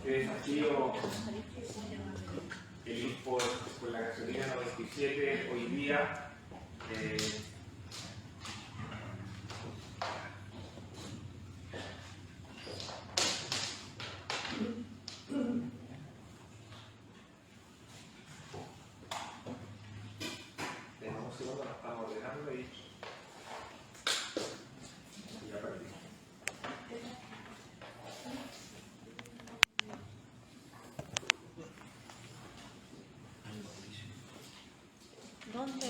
qué desafío el ir por la gasolina 97 hoy día. Tenemos un segundo, nos estamos ordenando y ya perdí. ¿Dónde?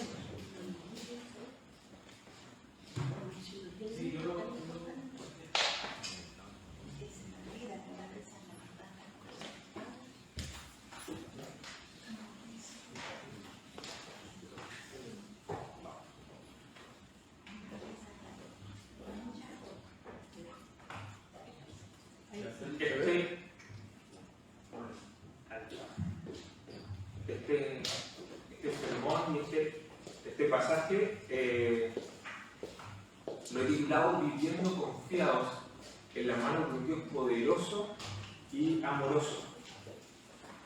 Sí, yo lo... Este sermón y este pasaje lo he titulado Viviendo confiados en la mano de un Dios poderoso y amoroso.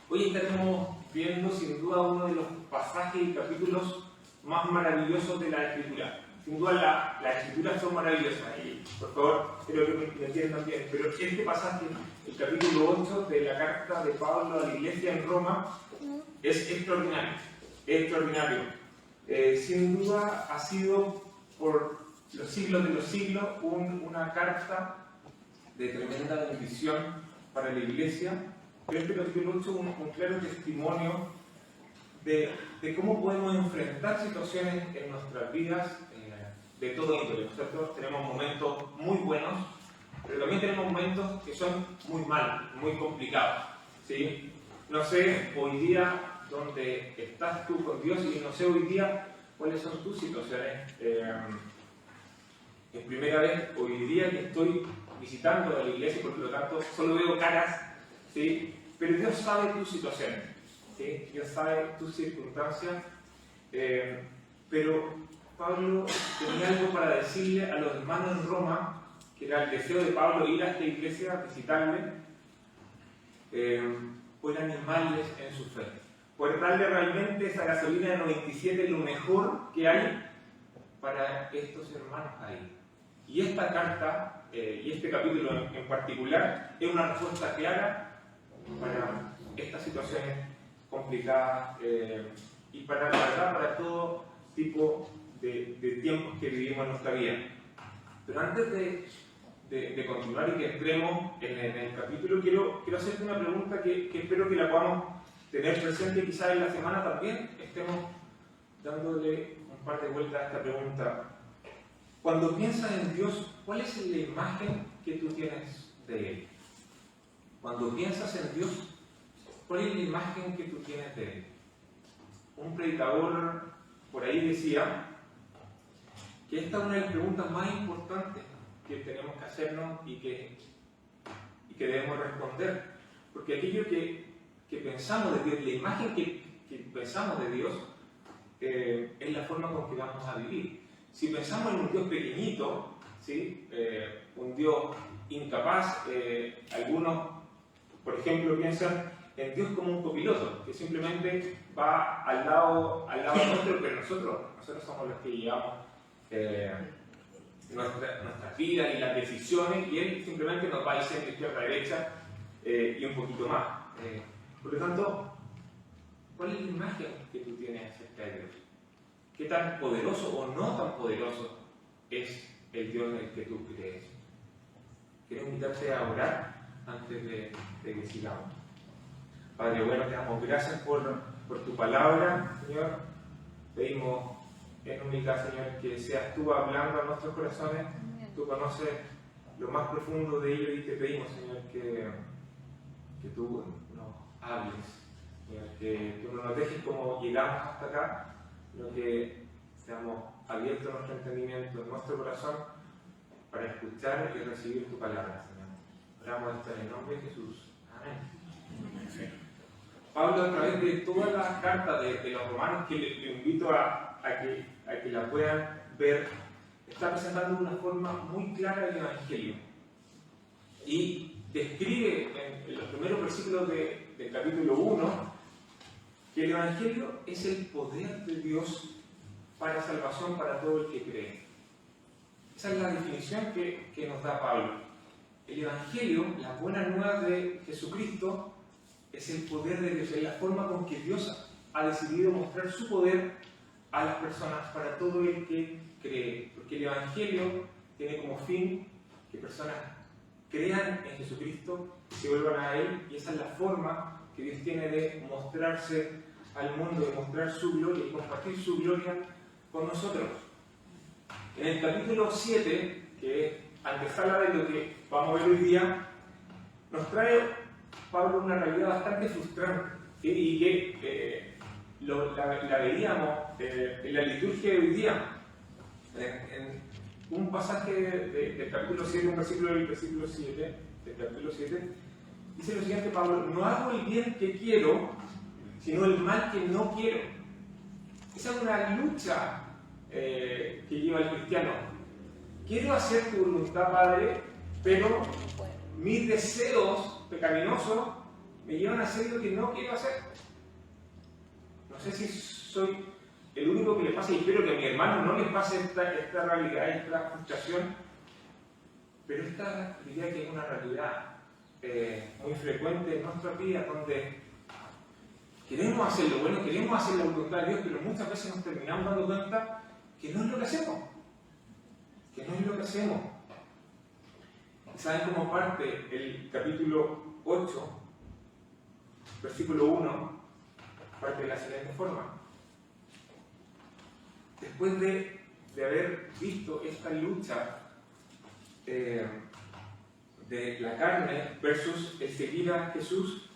Hoy estaremos viendo sin duda uno de los pasajes y capítulos más maravillosos de la Escritura. Sin duda las Escrituras son maravillosas y por favor creo que me entiendan bien, pero este pasaje, el capítulo 8 de la carta de Pablo a la iglesia en Roma, es extraordinario, extraordinario. Sin duda ha sido por los siglos de los siglos una carta de tremenda bendición para la iglesia, pero este capítulo 8 un claro testimonio de cómo podemos enfrentar situaciones en nuestras vidas de todo índole. Nosotros tenemos momentos muy buenos, pero también tenemos momentos que son muy malos, muy complicados, ¿sí? No sé hoy día dónde estás tú con Dios y no sé hoy día cuáles son tus situaciones. Es primera vez hoy día que estoy visitando a la iglesia, por lo tanto solo veo caras, ¿sí? Pero Dios sabe tus situaciones, ¿sí? Dios sabe tus circunstancias, pero Pablo tenía algo para decirle a los hermanos en Roma, que era el deseo de Pablo ir a esta iglesia a visitarle, por animarles en su fe, por darle realmente esa gasolina de 97 lo mejor que hay para estos hermanos ahí. Y esta carta, y este capítulo en particular, es una respuesta clara para estas situaciones complicadas y para, la verdad, para todo tipo de tiempos que vivimos en nuestra vida. Pero antes de continuar y que entremos en el capítulo, quiero hacerte una pregunta que espero que la podamos tener presente. Quizás en la semana también estemos dándole un par de vueltas a esta pregunta. Cuando piensas en Dios, ¿cuál es la imagen que tú tienes de Él? Cuando piensas en Dios, ¿cuál es la imagen que tú tienes de Él? Un predicador por ahí decía que esta es una de las preguntas más importantes que tenemos que hacernos y que debemos responder. Porque aquello que pensamos de Dios, la imagen que pensamos de Dios, es la forma con que vamos a vivir. Si pensamos en un Dios pequeñito, ¿sí? Un Dios incapaz, algunos, por ejemplo, piensan en Dios como un copiloto, que simplemente va al lado nuestro, pero nosotros somos los que llevamos nuestras vidas y las decisiones, y Él simplemente nos va a decir de izquierda a derecha y un poquito más. Por lo tanto, ¿cuál es la imagen que tú tienes acerca de Dios? ¿Qué tan poderoso o no tan poderoso es el Dios en el que tú crees? Quiero invitarte a orar antes de que sigamos. Padre bueno, te damos gracias por tu palabra, Señor. Pedimos en humildad, Señor, que seas tú hablando a nuestros corazones. Tú conoces lo más profundo de ellos y te pedimos, Señor, que tú nos hables, Señor, que tú no nos dejes como llegamos hasta acá, sino que seamos abiertos nuestro entendimiento, nuestro corazón, para escuchar y recibir tu palabra, Señor. Oramos esto en el nombre de Jesús. Amén. Pablo, a través de todas las cartas de los romanos, que le invito a que la puedan ver, está presentando de una forma muy clara el Evangelio. Y describe en los primeros versículos del capítulo 1 que el Evangelio es el poder de Dios para salvación para todo el que cree. Esa es la definición que nos da Pablo. El Evangelio, la buena nueva de Jesucristo, es el poder de Dios, es la forma con que Dios ha decidido mostrar su poder a las personas para todo el que cree. Porque el Evangelio tiene como fin que personas crean en Jesucristo, se vuelvan a Él, y esa es la forma que Dios tiene de mostrarse al mundo, de mostrar su gloria y compartir su gloria con nosotros. En el capítulo 7, que es antesala de lo que vamos a ver hoy día, nos trae Pablo una realidad bastante frustrante, ¿sí? Y que la veíamos en la liturgia de hoy día. En un pasaje del capítulo 7, un versículo del capítulo 7, dice lo siguiente Pablo: no hago el bien que quiero, sino el mal que no quiero. Esa es una lucha que lleva el cristiano. Quiero hacer tu voluntad, Padre, pero mis deseos pecaminosos me llevan a hacer lo que no quiero hacer. No sé si soy el único que le pasa, y espero que a mi hermano no le pase esta realidad, esta frustración, pero esta diría que es una realidad muy frecuente en nuestra vida, donde queremos hacer lo bueno, queremos hacer la voluntad de Dios, pero muchas veces nos terminamos dando cuenta que no es lo que hacemos. ¿Saben cómo parte el capítulo 8, versículo 1? Parte de la siguiente forma. Después de haber visto esta lucha de la carne versus el seguir a Jesús,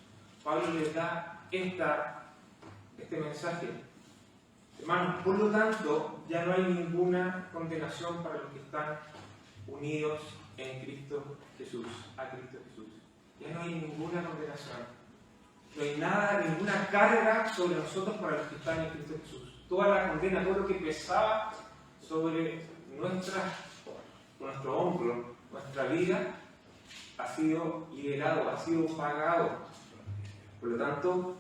Pablo les da este mensaje. Hermanos, por lo tanto, ya no hay ninguna condenación para los que están unidos en Cristo Jesús, a Cristo Jesús. Ya no hay ninguna condenación. No hay nada, ninguna carga sobre nosotros para los que están en Cristo Jesús. Toda la condena, todo lo que pesaba sobre nuestro hombro, nuestra vida, ha sido liberado, ha sido pagado. Por lo tanto,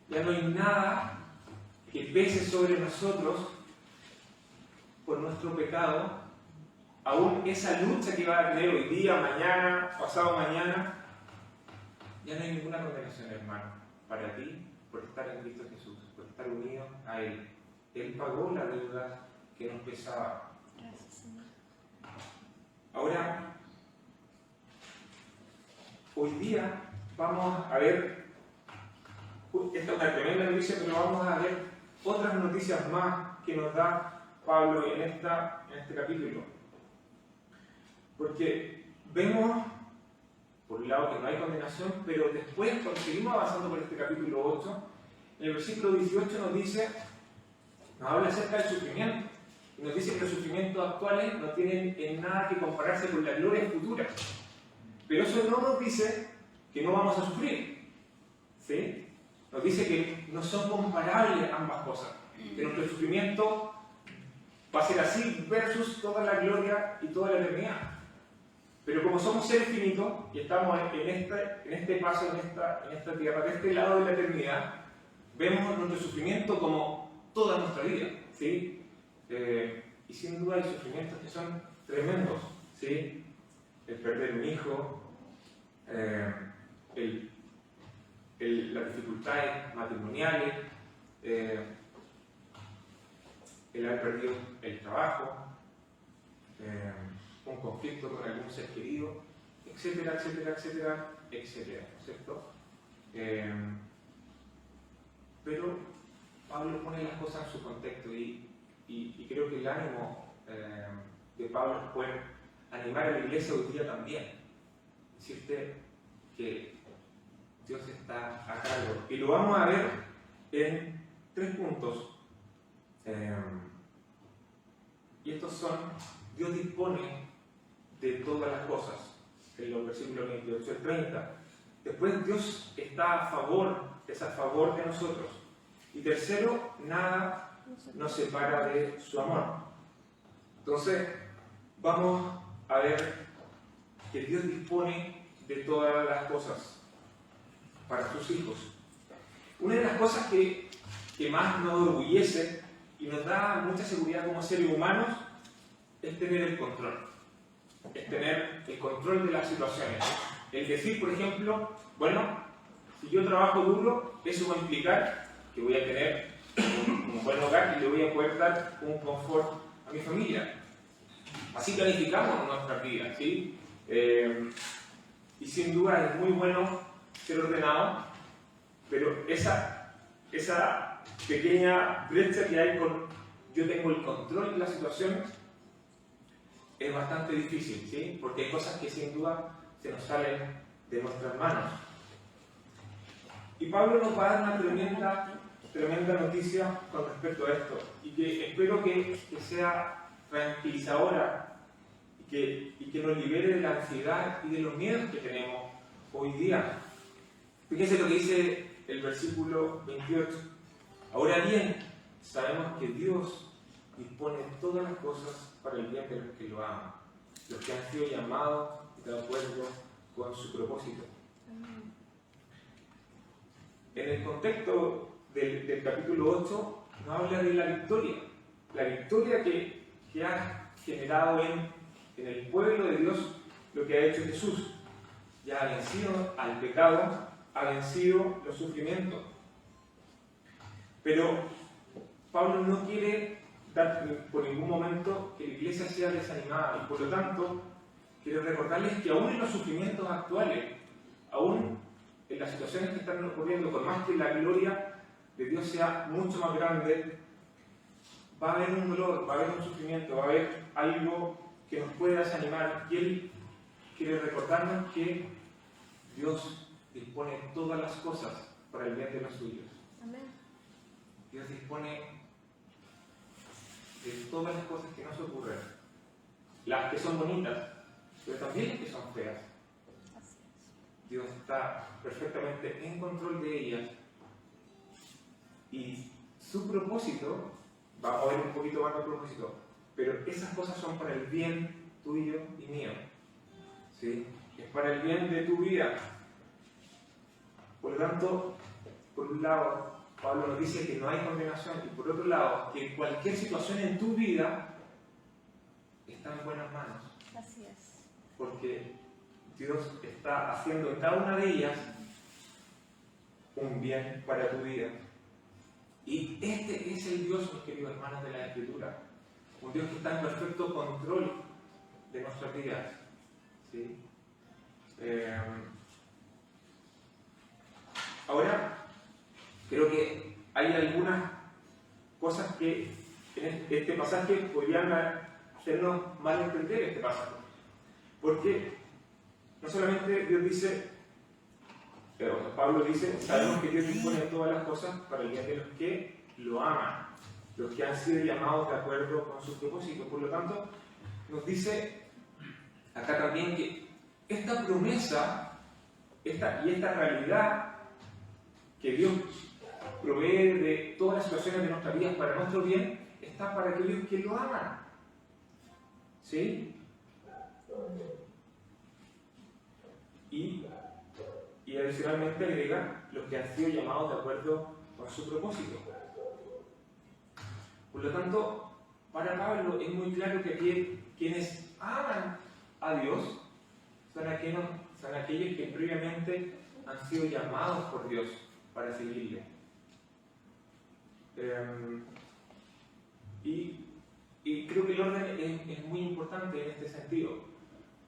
ya no hay nada que pese sobre nosotros por nuestro pecado. Aún esa lucha que va a tener hoy día, mañana, pasado mañana, ya no hay ninguna condenación, hermano, para ti por estar en Cristo Jesús, por estar unido a Él. Él pagó la deuda que nos pesaba. Ahora, hoy día vamos a ver, esta es una tremenda noticia, pero vamos a ver otras noticias más que nos da Pablo en este capítulo. Porque vemos, por un lado, que no hay condenación, pero después, cuando seguimos avanzando por este capítulo 8, en el versículo 18 nos habla acerca del sufrimiento. Y nos dice que los sufrimientos actuales no tienen en nada que compararse con la gloria futura. Pero eso no nos dice que no vamos a sufrir, ¿sí? Nos dice que no son comparables ambas cosas. Que nuestro sufrimiento va a ser así versus toda la gloria y toda la eternidad. Pero como somos seres finitos y estamos en este paso, en esta tierra, de este lado de la eternidad, vemos nuestro sufrimiento como toda nuestra vida, ¿sí? Y sin duda hay sufrimientos que son tremendos, ¿sí? El perder un hijo, las dificultades matrimoniales, el haber perdido el trabajo, un conflicto con algún ser querido, etcétera, ¿cierto? Pero Pablo pone las cosas en su contexto y creo que el ánimo de Pablo es poder animar a la iglesia hoy día también. Decirte que Dios está a cargo. Y lo vamos a ver en 3 puntos. Y estos son: Dios dispone de todas las cosas, en los versículos 28 al 30. Después, Dios está a favor, es a favor de nosotros. Y tercero, nada nos separa de su amor. Entonces, vamos a ver que Dios dispone de todas las cosas para sus hijos. Una de las cosas que más nos orgullece y nos da mucha seguridad como seres humanos es tener el control. Es tener el control de las situaciones. El decir, por ejemplo, bueno, si yo trabajo duro, eso va a implicar que voy a tener un buen hogar y le voy a poder dar un confort a mi familia. Así planificamos nuestras vidas, ¿sí? Y sin duda es muy bueno ser ordenado, pero esa pequeña brecha que hay con yo tengo el control de las situaciones es bastante difícil, ¿sí? Porque hay cosas que sin duda se nos salen de nuestras manos. Y Pablo nos va a dar una tremenda noticia con respecto a esto, y que espero que sea tranquilizadora y que nos libere de la ansiedad y de los miedos que tenemos hoy día. Fíjense lo que dice el versículo 28. Ahora bien, sabemos que Dios dispone todas las cosas para el bien de los que lo aman, los que han sido llamados de acuerdo con su propósito. En el contexto del capítulo 8 nos habla de la victoria que ha generado en el pueblo de Dios lo que ha hecho Jesús. Ya ha vencido al pecado, ha vencido los sufrimientos. Pero Pablo no quiere dar por ningún momento que la iglesia sea desanimada, y por lo tanto quiero recordarles que aún en los sufrimientos actuales, aún en las situaciones que están ocurriendo, por más que la gloria de Dios sea mucho más grande, va a haber un dolor, va a haber un sufrimiento, va a haber algo que nos puede desanimar, y Él quiere recordarnos que Dios dispone todas las cosas para el bien de los suyos. Amén. Dios dispone de todas las cosas que nos ocurren, las que son bonitas, pero también las que son feas. Dios está perfectamente en control de ellas, y su propósito, vamos a ver un poquito más del propósito, pero esas cosas son para el bien tuyo y mío, ¿sí? Es para el bien de tu vida. Por lo tanto, por un lado, Pablo nos dice que no hay condenación, y por otro lado, que cualquier situación en tu vida está en buenas manos. Así es. Porque Dios está haciendo en cada una de ellas un bien para tu vida. Y este es el Dios, mis queridos hermanos, de la Escritura. Un Dios que está en perfecto control de nuestras vidas. ¿Sí? Ahora, creo que hay algunas cosas que en este pasaje podrían hacernos mal entender este pasaje. Porque no solamente Dios dice, pero Pablo dice, sabemos que Dios dispone de todas las cosas para el bien de los que lo aman, los que han sido llamados de acuerdo con sus propósitos. Por lo tanto, nos dice acá también que esta promesa y esta realidad que Dios provee de todas las situaciones de nuestra vida para nuestro bien, está para aquellos que lo aman. ¿Sí? Y adicionalmente agrega los que han sido llamados de acuerdo con su propósito. Por lo tanto, para Pablo es muy claro que quienes aman a Dios son aquellos que previamente han sido llamados por Dios para seguirle. Y creo que el orden es muy importante en este sentido.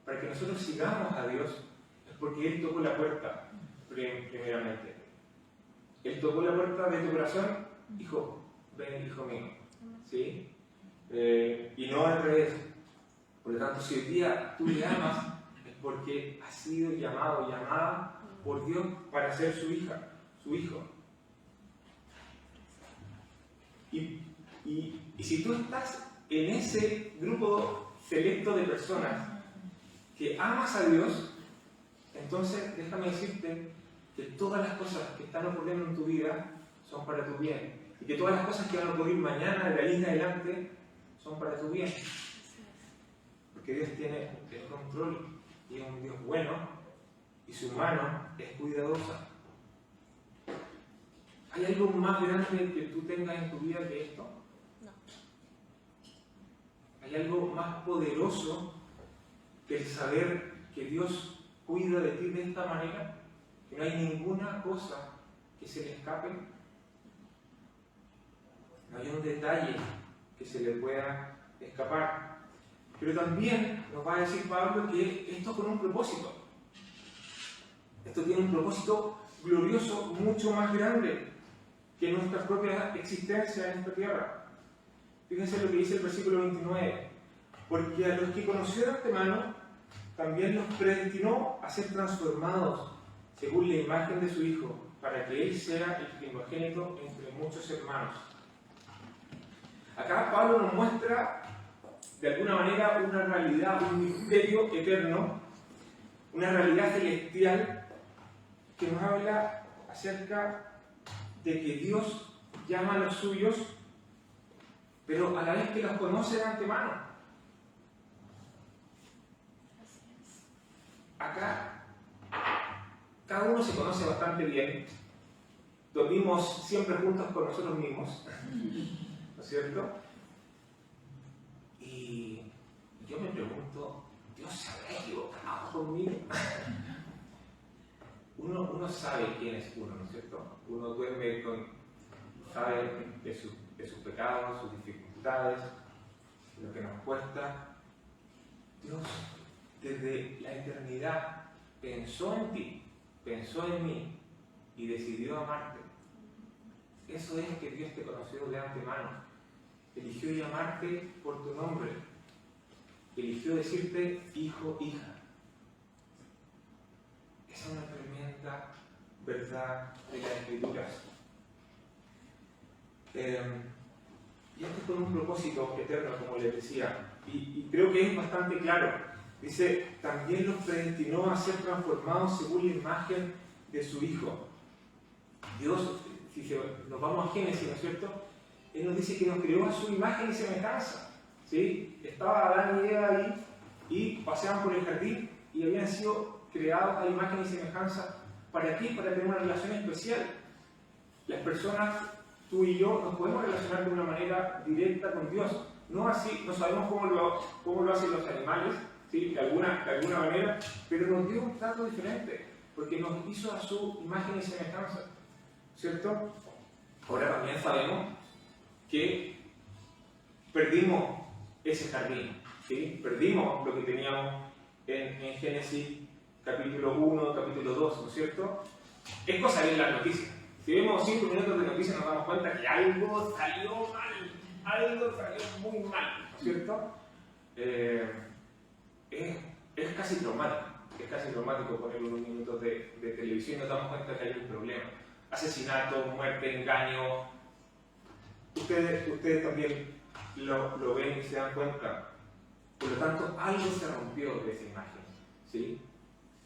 Para que nosotros sigamos a Dios es porque Él tocó la puerta primeramente. Él tocó la puerta de tu corazón, hijo, ven, hijo mío. ¿Sí? Y no al revés. Por lo tanto, si hoy día tú le amas, es porque has sido llamado, llamada por Dios para ser su hija, su hijo. Y si tú estás en ese grupo selecto de personas que amas a Dios, entonces déjame decirte que todas las cosas que están ocurriendo en tu vida son para tu bien, y que todas las cosas que van a ocurrir mañana, de ahí en adelante, son para tu bien, porque Dios tiene el control y es un Dios bueno, y su mano es cuidadosa. ¿Hay algo más grande que tú tengas en tu vida que esto? No. ¿Hay algo más poderoso que el saber que Dios cuida de ti de esta manera? Que no hay ninguna cosa que se le escape. No hay un detalle que se le pueda escapar. Pero también nos va a decir Pablo que esto con un propósito. Esto tiene un propósito glorioso mucho más grande que nuestra propia existencia en esta tierra. Fíjense lo que dice el versículo 29. Porque a los que conoció de antemano, también los predestinó a ser transformados según la imagen de su Hijo, para que Él sea el primogénito entre muchos hermanos. Acá Pablo nos muestra de alguna manera una realidad, un misterio eterno, una realidad celestial que nos habla acerca de que Dios llama a los suyos, pero a la vez que los conoce de antemano. Acá, cada uno se conoce bastante bien, dormimos siempre juntos con nosotros mismos, ¿no es cierto? Y yo me pregunto, ¿Dios se habrá equivocado conmigo? Uno sabe quién es uno, ¿no es cierto? Uno duerme sabe de sus pecados, sus dificultades, lo que nos cuesta. Dios, desde la eternidad, pensó en ti, pensó en mí y decidió amarte. Eso es que Dios te conoció de antemano. Eligió llamarte por tu nombre. Eligió decirte hijo, hija. Esa es una tremenda verdad de las Escrituras. Y esto es con un propósito eterno, como les decía, y creo que es bastante claro. Dice, también los predestinó a ser transformados según la imagen de su Hijo. Dios, si nos vamos a Génesis, ¿no es cierto? Él nos dice que nos creó a su imagen y semejanza. ¿Sí? Estaba Adán y Eva ahí y paseaban por el jardín y habían sido creados a imagen y semejanza. ¿Para qué? Para tener una relación especial. Las personas, tú y yo, nos podemos relacionar de una manera directa con Dios. No así, no sabemos cómo lo hacen los animales, ¿sí? de alguna manera, pero nos dio un trato diferente, porque nos hizo a su imagen y semejanza. ¿Cierto? Ahora también sabemos que perdimos ese jardín, ¿sí? Perdimos lo que teníamos en Génesis capítulo 1, capítulo 2, ¿no es cierto? Es cosa de ver las noticias. Si vemos 5 minutos de noticias nos damos cuenta que algo salió mal, algo salió muy mal, ¿no es cierto? Es casi traumático poner unos minutos de televisión y nos damos cuenta que hay un problema. Asesinato, muerte, engaño. Ustedes también lo ven y se dan cuenta. Por lo tanto, algo se rompió de esa imagen, ¿sí?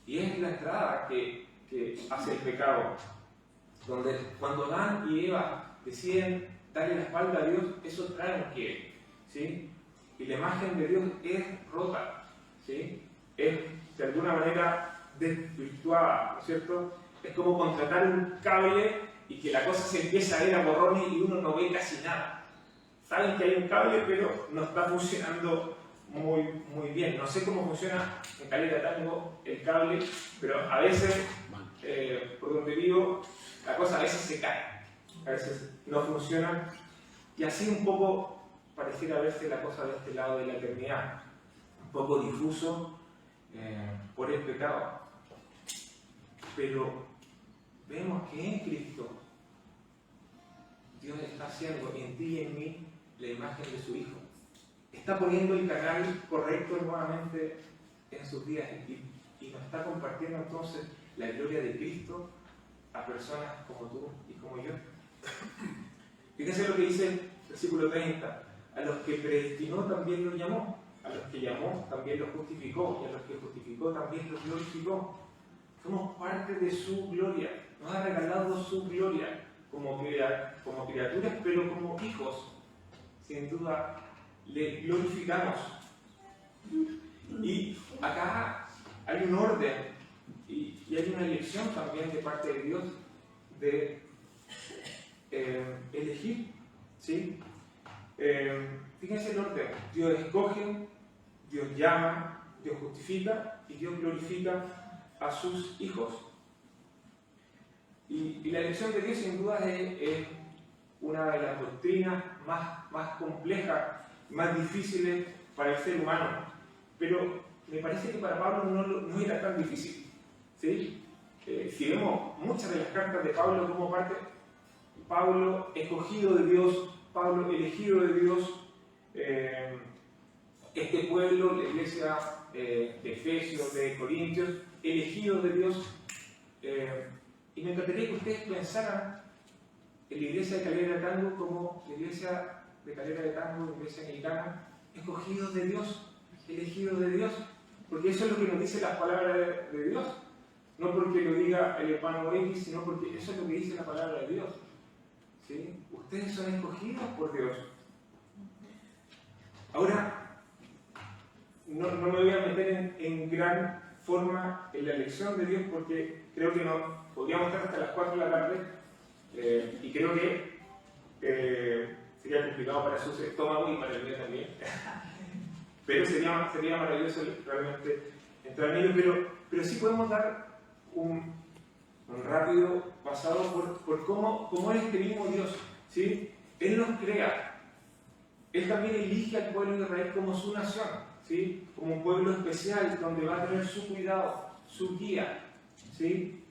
Y es la entrada que hace el pecado, donde cuando Adán y Eva deciden darle la espalda a Dios, eso trae un quiebre, ¿sí? Y la imagen de Dios es rota, ¿sí? Es de alguna manera desvirtuada, ¿no es cierto? Es como contratar un cable y que la cosa se empieza a ir a borrones y uno no ve casi nada. Saben que hay un cable, pero no está funcionando muy bien. No sé cómo funciona en Caleta Tango el cable, pero a veces, por donde vivo, la cosa a veces se cae, a veces no funciona. Y así un poco pareciera verse la cosa de este lado de la eternidad, un poco difuso por el pecado. Pero vemos que en Cristo Dios está haciendo en ti y en mí la imagen de su Hijo. Está poniendo el canal correcto nuevamente en sus días y nos está compartiendo entonces la gloria de Cristo a personas como tú y como yo. Fíjense lo que dice el versículo 30. A los que predestinó también los llamó, a los que llamó también los justificó y a los que justificó también los glorificó. Somos parte de su gloria. Nos ha regalado su gloria como criaturas, pero como hijos. Sin duda, le glorificamos. Y acá hay un orden. Y y hay una elección también de parte de Dios de elegir, ¿sí? Fíjense el orden: Dios escoge, Dios llama, Dios justifica y Dios glorifica a sus hijos. Y la elección de Dios sin duda es una de las doctrinas más complejas, más difíciles para el ser humano. Pero me parece que para Pablo no era tan difícil, ¿sí? Si vemos muchas de las cartas de Pablo como parte, Pablo escogido de Dios, Pablo elegido de Dios, este pueblo, la iglesia de Efesios, de Corintios, elegido de Dios. Y me encantaría que ustedes pensaran en la iglesia de Calera de Tango como la iglesia de Calera de Tango, la iglesia anglicana, escogidos de Dios, elegidos de Dios, porque eso es lo que nos dice la palabra de Dios. No porque lo diga el hermano X, sino porque eso es lo que dice la palabra de Dios. ¿Sí? Ustedes son escogidos por Dios. Ahora, no me voy a meter en gran forma en la elección de Dios, porque creo que no podríamos estar hasta las 4 de la tarde, y creo que sería complicado para su estómago y para el mío también. Pero sería maravilloso realmente entrar en ello, pero sí podemos dar un rápido pasado por cómo es este mismo Dios, ¿sí? Él nos crea, Él también elige al pueblo de Israel como su nación, ¿sí? Como un pueblo especial donde va a tener su cuidado, su guía, ¿sí?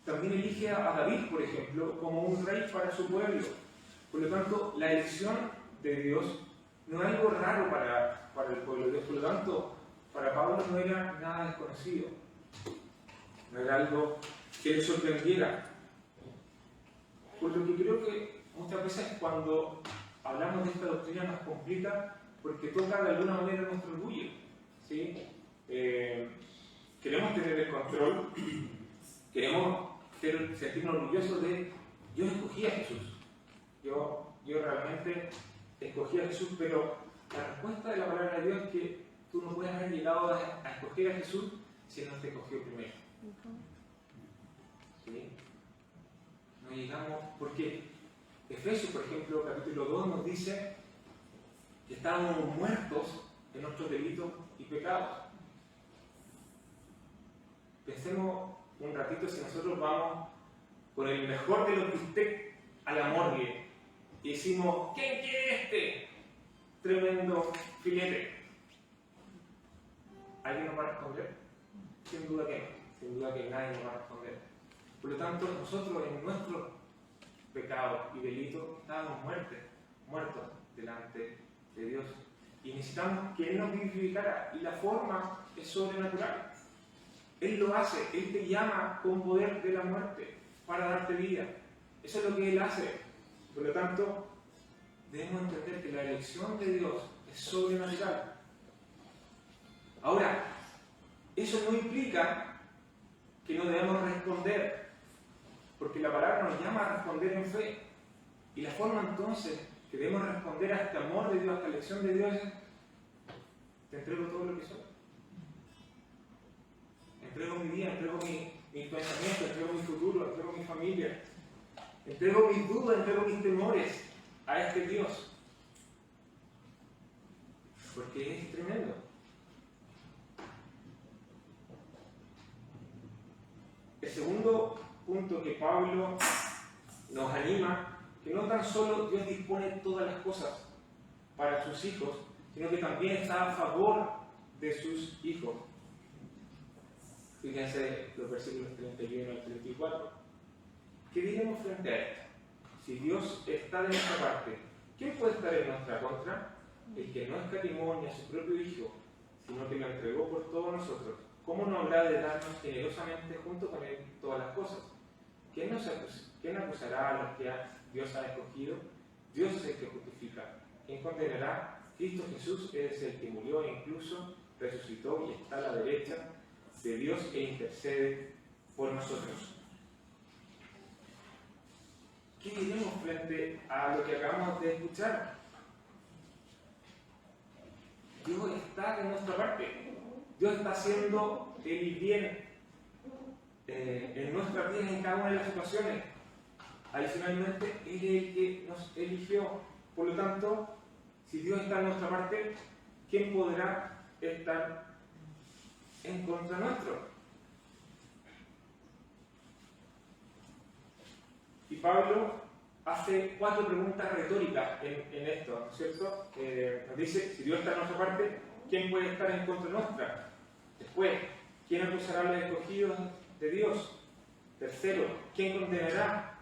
También elige a David, por ejemplo, como un rey para su pueblo. Por lo tanto, la elección de Dios no es algo raro para el pueblo de Dios. Por lo tanto, para Pablo no era nada desconocido. No era algo que le sorprendiera. Por lo que creo que muchas veces cuando hablamos de esta doctrina nos complica porque toca de alguna manera nuestro orgullo, ¿sí? Queremos tener el control, queremos sentirnos orgullosos de yo escogí a Jesús, yo realmente escogí a Jesús, pero la respuesta de la palabra de Dios es que tú no puedes haber llegado a escoger a Jesús si Él no te escogió primero. ¿Sí? No llegamos, porque Efesios, por ejemplo, capítulo 2 nos dice que estábamos muertos en nuestros delitos y pecados. Pensemos un ratito si nosotros vamos con el mejor de los bistecs a la morgue y decimos, ¿quién quiere este tremendo filete? ¿Alguien nos va a responder? Sin duda que no, sin duda que nadie nos va a responder. Por lo tanto, nosotros en nuestros pecados y delitos estábamos muertos delante de Dios. Y necesitamos que Él nos vivificara. Y la forma es sobrenatural. Él lo hace, Él te llama con poder de la muerte para darte vida. Eso es lo que Él hace. Por lo tanto, debemos entender que la elección de Dios es sobrenatural. Ahora, eso no implica que no debemos responder, porque la palabra nos llama a responder en fe. Y la forma entonces que debemos responder a este amor de Dios, a esta elección de Dios es: te entrego todo lo que soy. Entrego mi vida, entrego mis pensamientos, entrego mi futuro, entrego mi familia, entrego mis dudas, entrego mis temores a este Dios. Porque es tremendo. El segundo punto que Pablo nos anima, que no tan solo Dios dispone todas las cosas para sus hijos, sino que también está a favor de sus hijos. Fíjense los versículos 31 al 34. ¿Qué diremos frente a esto? Si Dios está de nuestra parte, ¿quién puede estar en nuestra contra? El que no escatimó ni a su propio Hijo, sino que lo entregó por todos nosotros. ¿Cómo no habrá de darnos generosamente junto con Él todas las cosas? ¿Quién acusará a los que Dios ha escogido? Dios es el que justifica. ¿Quién condenará? Cristo Jesús es el que murió e incluso resucitó y está a la derecha de Dios e intercede por nosotros. ¿Qué diremos frente a lo que acabamos de escuchar? Dios está de nuestra parte. Dios está haciendo el bien en nuestras vidas, en cada una de las situaciones. Adicionalmente, Él es el que nos eligió. Por lo tanto, si Dios está en nuestra parte, ¿quién podrá estar en contra nuestro? Y Pablo hace 4 preguntas retóricas en esto, ¿no es cierto? Nos dice, si Dios está en nuestra parte, ¿quién puede estar en contra nuestra? Después, ¿quién acusará a los escogidos de Dios? Tercero, ¿quién condenará?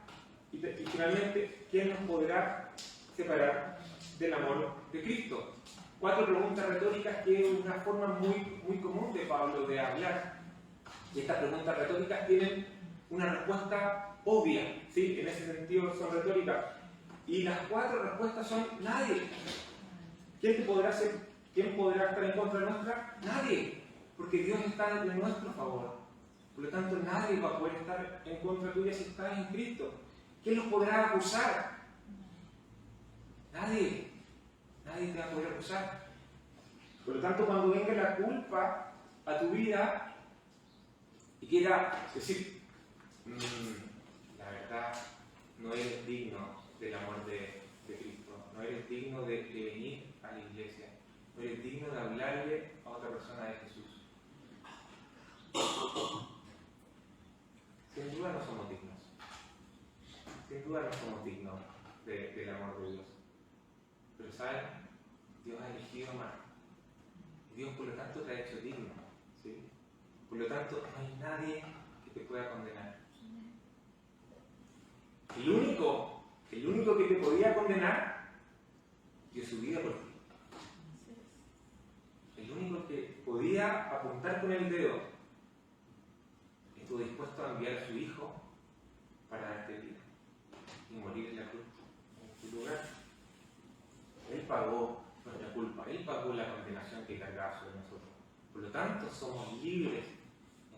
Y finalmente, ¿quién nos podrá separar del amor de Cristo? 4 preguntas retóricas que es una forma muy común de Pablo de hablar. Y estas preguntas retóricas tienen una respuesta obvia, ¿sí? En ese sentido son retóricas. Y las 4 respuestas son nadie. ¿Quién podrá estar en contra nuestra? Nadie. Porque Dios está de nuestro favor. Por lo tanto, nadie va a poder estar en contra tuya si estás en Cristo. ¿Quién los podrá acusar? Nadie. Nadie te va a poder acusar. Por lo tanto, cuando venga la culpa a tu vida y quiera decir, la verdad, no eres digno del amor de Cristo, no eres digno de venir a la iglesia, no eres digno de hablarle a otra persona de Jesús. Sin duda no somos dignos. Sin duda no somos dignos del amor de Dios. Pero ¿saben? Dios ha elegido amar. Y Dios por lo tanto te ha hecho digno. ¿Sí? Por lo tanto, no hay nadie que te pueda condenar. El único que te podía condenar dio su vida por ti. El único que podía apuntar con el dedo estuvo dispuesto a enviar a su hijo para darte vida y morir en la cruz en tu lugar. Él pagó nuestra culpa, Él pagó la condenación que cargaba sobre nosotros. Por lo tanto, somos libres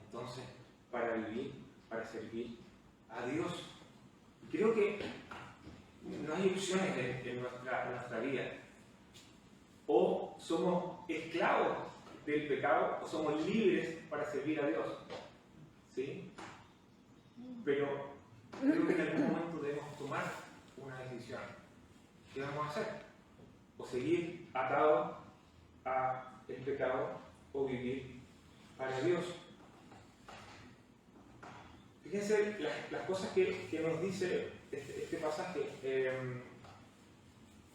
entonces para vivir, para servir a Dios. Y creo que no hay opciones en nuestra vida. O somos esclavos del pecado o somos libres para servir a Dios. ¿Sí? Pero creo que en algún momento debemos tomar una decisión. ¿Qué vamos a hacer? O seguir atados al pecado o vivir para Dios. Fíjense las cosas que nos dice este pasaje. Él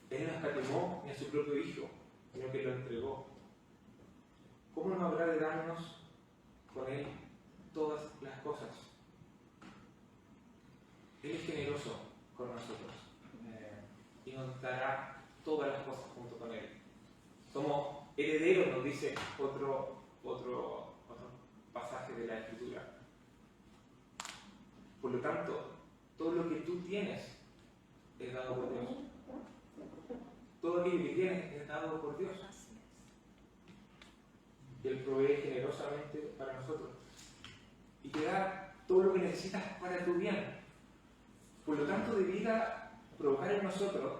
no escatimó ni a su propio Hijo, sino que lo entregó. ¿Cómo no habrá de darnos con Él todas las cosas? Él es generoso con nosotros y nos dará todas las cosas junto con Él. Somos herederos, nos dice otro pasaje de la Escritura. Por lo tanto, todo lo que tú tienes es dado por Dios. Todo aquello que tienes es dado por Dios. Y Él provee generosamente para nosotros. Y te da todo lo que necesitas para tu bien. Por lo tanto, debería provocar en nosotros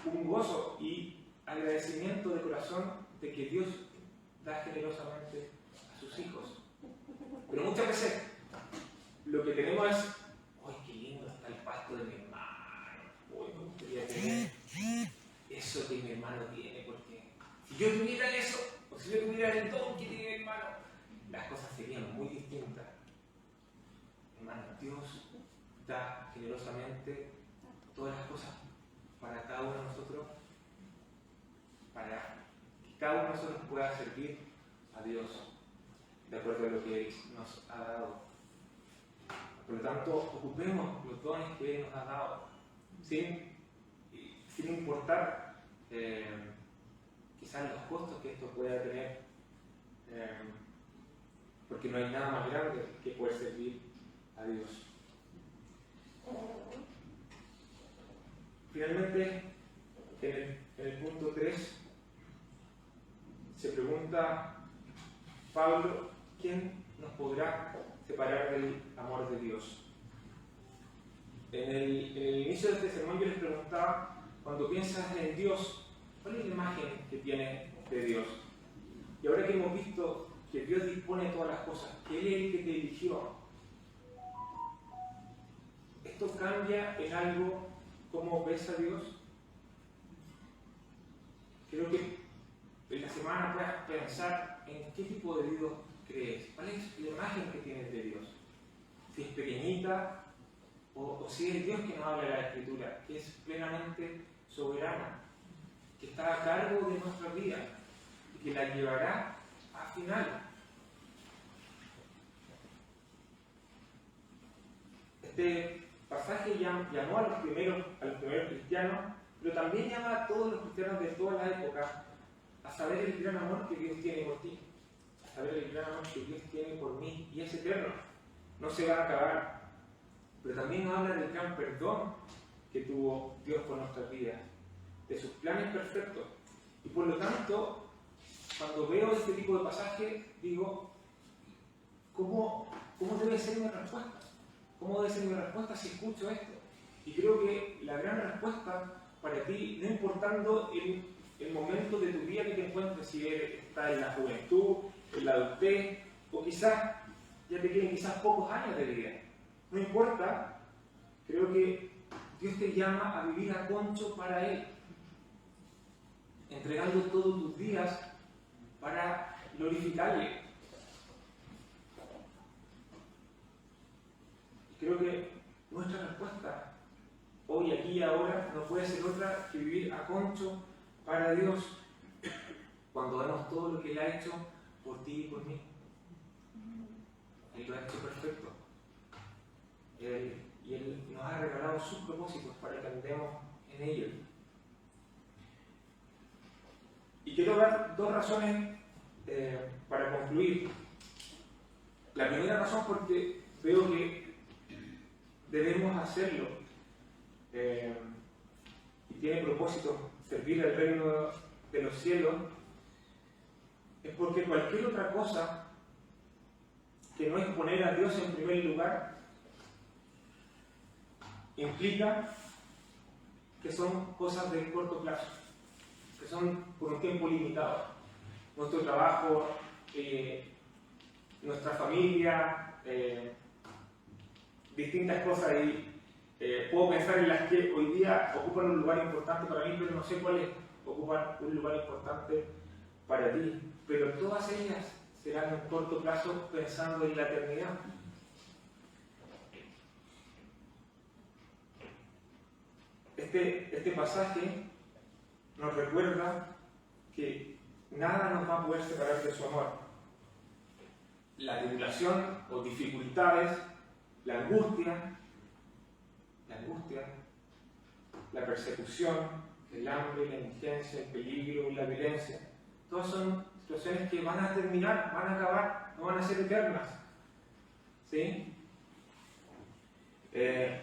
un gozo y agradecimiento de corazón de que Dios da generosamente a sus hijos. Pero muchas veces lo que tenemos es, ¡ay, qué lindo está el pasto de mi hermano! ¡Uy, me gustaría tener eso que mi hermano tiene! Porque si yo tuviera eso, o si yo tuviera el don que tiene mi hermano, las cosas serían muy distintas. Hermano, Dios da generosamente todas las cosas para cada uno de nosotros, para que cada uno de nosotros pueda servir a Dios de acuerdo a lo que Él nos ha dado. Por lo tanto, ocupemos los dones que Él nos ha dado, sin importar quizás los costos que esto pueda tener, porque no hay nada más grande que poder servir a Dios. Finalmente, en el punto 3, se pregunta Pablo, ¿quién nos podrá separar del amor de Dios? En el inicio de este sermón yo les preguntaba, cuando piensas en Dios, ¿cuál es la imagen que tienes de Dios? Y ahora que hemos visto que Dios dispone de todas las cosas, que Él es el que te eligió, ¿esto cambia en algo cómo ves a Dios? Creo que en la semana puedas pensar en qué tipo de Dios crees, cuál es la imagen que tienes de Dios. Si es pequeñita o si es Dios que nos habla de la Escritura, que es plenamente soberana, que está a cargo de nuestras vidas y que la llevará al final. Este pasaje llamó a los primeros cristianos, pero también llama a todos los cristianos de toda la época a saber el gran amor que Dios tiene por ti, a saber el gran amor que Dios tiene por mí, y es eterno, no se va a acabar. Pero también nos habla del gran perdón que tuvo Dios por nuestras vidas, de sus planes perfectos. Y por lo tanto, cuando veo este tipo de pasajes, digo, ¿cómo debe ser mi respuesta? ¿Cómo debe ser mi respuesta si escucho esto? Y creo que la gran respuesta para ti, no importando el momento de tu vida que te encuentres, si estás en la juventud, en la adultez, o quizás ya te queden quizás pocos años de vida, no importa, creo que Dios te llama a vivir a concho para Él, entregando todos tus días para glorificarle. Y creo que nuestra respuesta hoy, aquí y ahora no puede ser otra que vivir a concho para Dios cuando damos todo lo que Él ha hecho por ti y por mí. Él lo ha hecho perfecto. Y Él nos ha regalado sus propósitos para que andemos en ellos. Y quiero dar dos razones para concluir. La primera razón porque veo que debemos hacerlo y tiene propósito servir al reino de los cielos, es porque cualquier otra cosa que no es poner a Dios en primer lugar implica que son cosas de corto plazo, que son por un tiempo limitado. Nuestro trabajo, nuestra familia, distintas cosas, y puedo pensar en las que hoy día ocupan un lugar importante para mí, pero no sé cuáles ocupan un lugar importante para ti. Pero todas ellas serán en corto plazo pensando en la eternidad. Este pasaje nos recuerda que nada nos va a poder separar de su amor. La tribulación o dificultades, la angustia, la persecución, el hambre, la indigencia, el peligro, la violencia, todas son situaciones que van a terminar, van a acabar, no van a ser eternas. ¿Sí?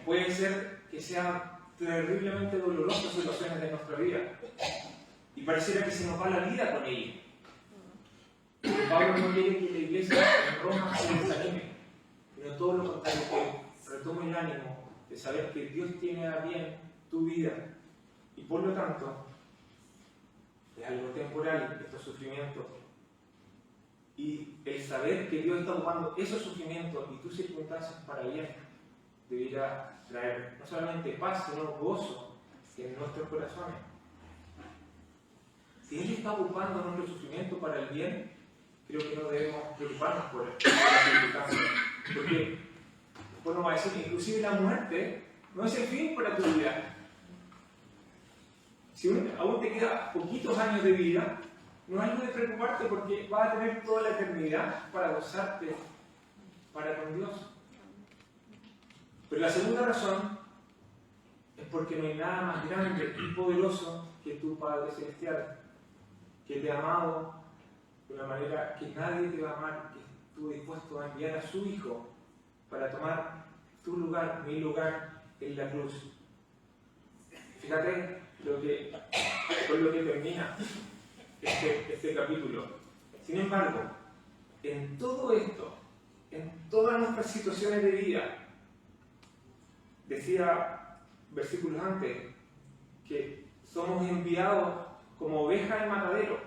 Puede ser que sean terriblemente dolorosas situaciones de nuestra vida y pareciera que se nos va la vida con ello. Pablo no quiere que la iglesia en Roma se desanime, pero todo lo contrario, que retome el ánimo de saber que Dios tiene a bien tu vida y por lo tanto es algo temporal estos sufrimientos, y el saber que Dios está ocupando esos sufrimientos y tus circunstancias para bien debería traer no solamente paz, sino gozo en nuestros corazones. Si Él está ocupando nuestro sufrimiento para el bien, creo que no debemos preocuparnos por las circunstancias, porque después nos va a decir que inclusive la muerte no es el fin para tu vida. Si aún te quedan poquitos años de vida, no hay algo de preocuparte porque vas a tener toda la eternidad para gozarte para con Dios. Pero la segunda razón es porque no hay nada más grande y poderoso que tu Padre Celestial, que te ha amado de una manera que nadie te va a amar, que estuvo dispuesto a enviar a su Hijo para tomar tu lugar, mi lugar en la cruz. Fíjate con lo que termina este capítulo. Sin embargo, en todo esto, en todas nuestras situaciones de vida, decía versículos antes que somos enviados como ovejas al matadero.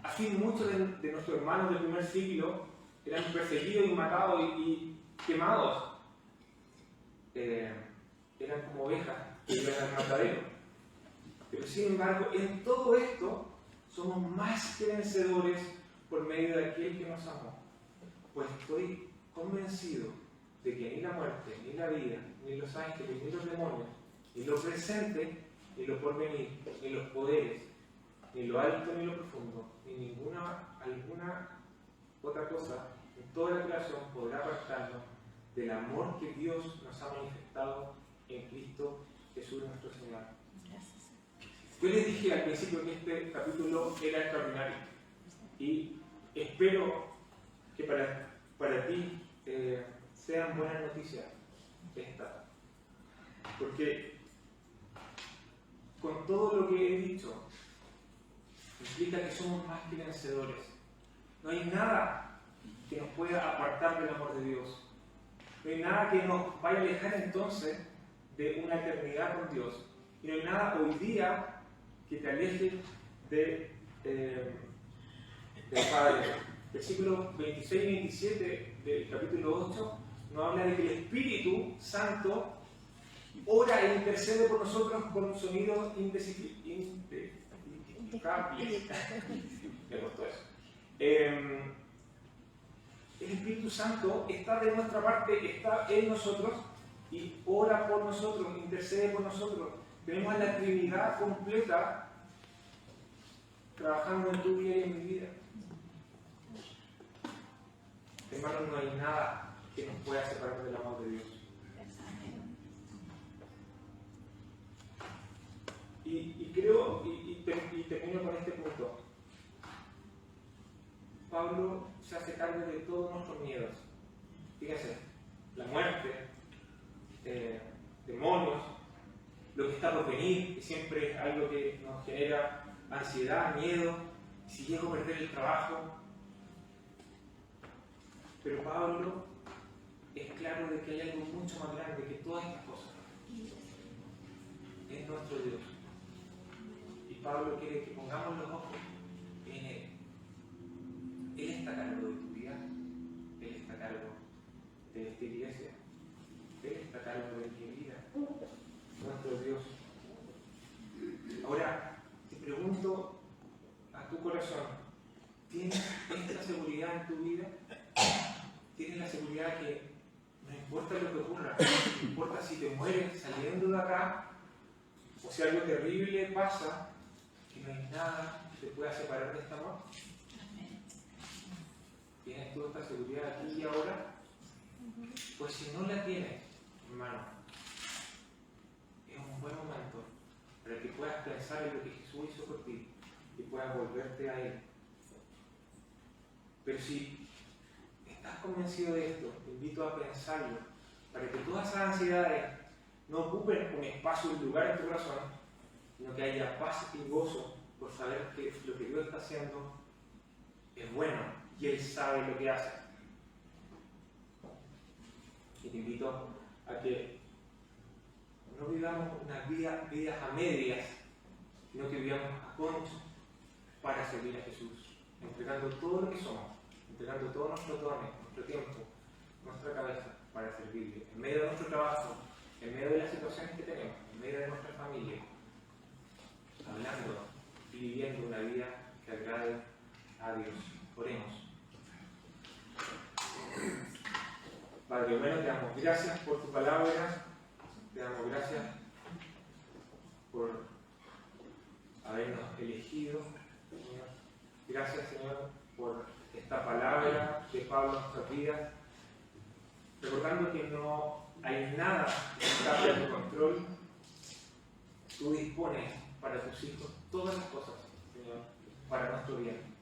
Así muchos de nuestros hermanos del primer siglo eran perseguidos y matados y quemados. Eran como ovejas que iban al matadero. Pero sin embargo, en todo esto somos más que vencedores por medio de aquel que nos amó. Pues estoy convencido de que ni la muerte, ni la vida, ni los ángeles, ni los demonios, ni lo presente, ni lo porvenir, ni los poderes, ni lo alto, ni lo profundo, ni alguna otra cosa en toda la creación podrá apartarnos del amor que Dios nos ha manifestado en Cristo Jesús nuestro Señor. Yo les dije al principio que este capítulo era extraordinario y espero que para ti sean buenas noticias esta, porque con todo lo que he dicho implica que somos más que vencedores. No hay nada que nos pueda apartar del amor de Dios. No hay nada que nos vaya a alejar entonces de una eternidad con Dios. Y no hay nada hoy día que te aleje del Padre. Versículos 26 y 27 del capítulo 8 nos habla de que el Espíritu Santo ora e intercede por nosotros con sonidos indescifrables. Me costó eso. El Espíritu Santo está de nuestra parte, está en nosotros y ora por nosotros, intercede por nosotros. Tenemos a la Trinidad completa trabajando en tu vida y en mi vida. Hermanos, no hay nada que nos pueda separar del amor de Dios. Y creo, y termino con este punto. Pablo se hace cargo de todos nuestros miedos. Fíjense, la muerte, demonios, lo que está por venir, que siempre es algo que nos genera ansiedad, miedo, si llego a perder el trabajo. Pero Pablo es claro de que hay algo mucho más grande que todas estas cosas. Es nuestro Dios. Y Pablo quiere que pongamos los ojos en Él. Él está a cargo de tu vida. Él está a cargo de esta iglesia. Él está a cargo de mi vida. Nuestro Dios. Ahora, te pregunto a tu corazón, ¿tienes esta seguridad en tu vida? ¿Tienes la seguridad que no importa lo que ocurra, no importa si te mueres saliendo de acá o si algo terrible pasa, que no hay nada que te pueda separar de este amor? ¿Tienes tú esta seguridad aquí y ahora? Pues si no la tienes, hermano, es un buen momento para que puedas pensar en lo que Jesús hizo por ti y puedas volverte a Él. Pero si estás convencido de esto, te invito a pensarlo, para que todas esas ansiedades no ocupen un espacio y un lugar en tu corazón, sino que haya paz y gozo por saber que lo que Dios está haciendo es bueno y Él sabe lo que hace. Y te invito a que no vivamos unas vidas a medias, sino que vivamos a concho para servir a Jesús, entregando todo lo que somos, entregando todos nuestros dones, nuestro tiempo, nuestra cabeza para servirle, en medio de nuestro trabajo, en medio de las situaciones que tenemos, en medio de nuestra familia, hablando y viviendo una vida que agrade a Dios. Oremos. Padre bueno, te damos gracias por tu palabra, te damos gracias por habernos elegido, Señor. Gracias, Señor, por esta palabra de Pablo en nuestras vidas, recordando que no hay nada que escape de tu control. Tú dispones para tus hijos todas las cosas, Señor, para nuestro bien.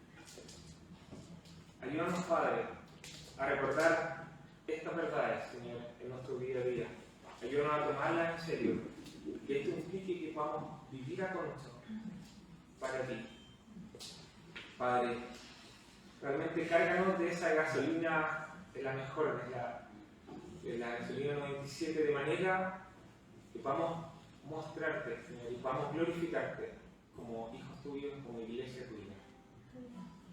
Ayúdanos, Padre, a recordar estas verdades, Señor, en nuestro día a día. Ayúdanos a tomarlas en serio, que esto implique que podamos vivir a concho para ti. Padre, realmente cárganos de esa gasolina, de la mejor, de la gasolina 97, de manera que podamos mostrarte, Señor, y podamos glorificarte como hijos tuyos, como iglesia tuya.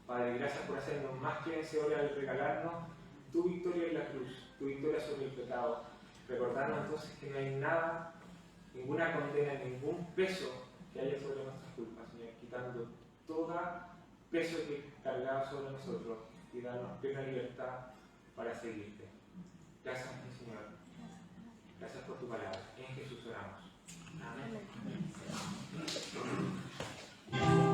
Padre, gracias por hacernos más que vencedores al regalarnos tu victoria en la cruz, tu victoria sobre el pecado. Recordarnos entonces que no hay nada, ninguna condena, ningún peso que haya sobre nuestras culpas, Señor, quitando todo peso que cargaba sobre nosotros y darnos plena libertad para seguirte. Gracias, mi Señor. Gracias por tu palabra. En Jesús oramos. Amén.